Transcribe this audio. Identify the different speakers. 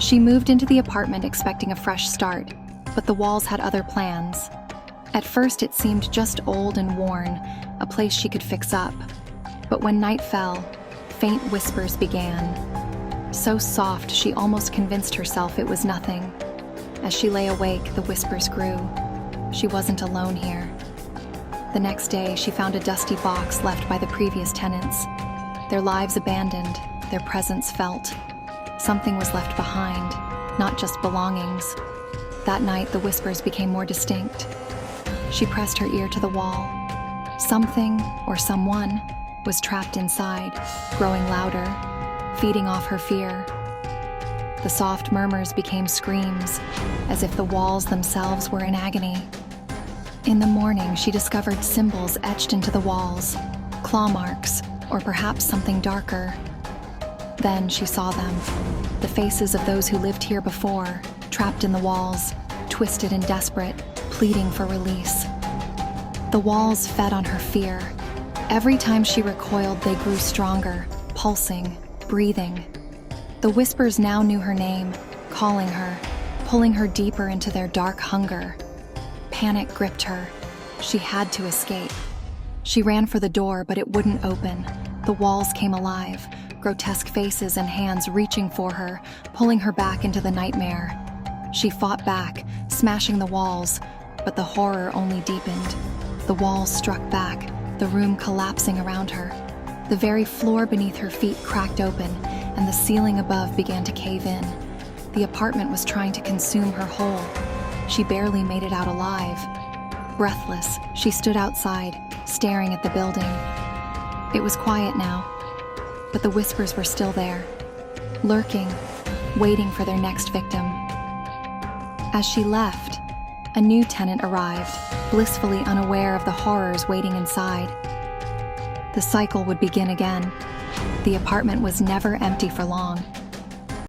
Speaker 1: She moved into the apartment expecting a fresh start, but the walls had other plans. At first, it seemed just old and worn, a place she could fix up. But when night fell, faint whispers began. So soft, she almost convinced herself it was nothing. As she lay awake, the whispers grew. She wasn't alone here. The next day, she found a dusty box left by the previous tenants. Their lives abandoned, their presence felt. Something was left behind, not just belongings. That night, the whispers became more distinct. She pressed her ear to the wall. Something, or someone, was trapped inside, growing louder, feeding off her fear. The soft murmurs became screams, as if the walls themselves were in agony. In the morning, she discovered symbols etched into the walls, claw marks, or perhaps something darker. Then she saw them, the faces of those who lived here before, trapped in the walls, twisted and desperate, pleading for release. The walls fed on her fear. Every time she recoiled, they grew stronger, pulsing, breathing. The whispers now knew her name, calling her, pulling her deeper into their dark hunger. Panic gripped her. She had to escape. She ran for the door, but it wouldn't open. The walls came alive, grotesque faces and hands reaching for her, pulling her back into the nightmare. She fought back, smashing the walls, but the horror only deepened. The walls struck back, the room collapsing around her. The very floor beneath her feet cracked open, and the ceiling above began to cave in. The apartment was trying to consume her whole. She barely made it out alive. Breathless, she stood outside, staring at the building. It was quiet now, but the whispers were still there, lurking, waiting for their next victim. As she left, a new tenant arrived, blissfully unaware of the horrors waiting inside. The cycle would begin again. The apartment was never empty for long.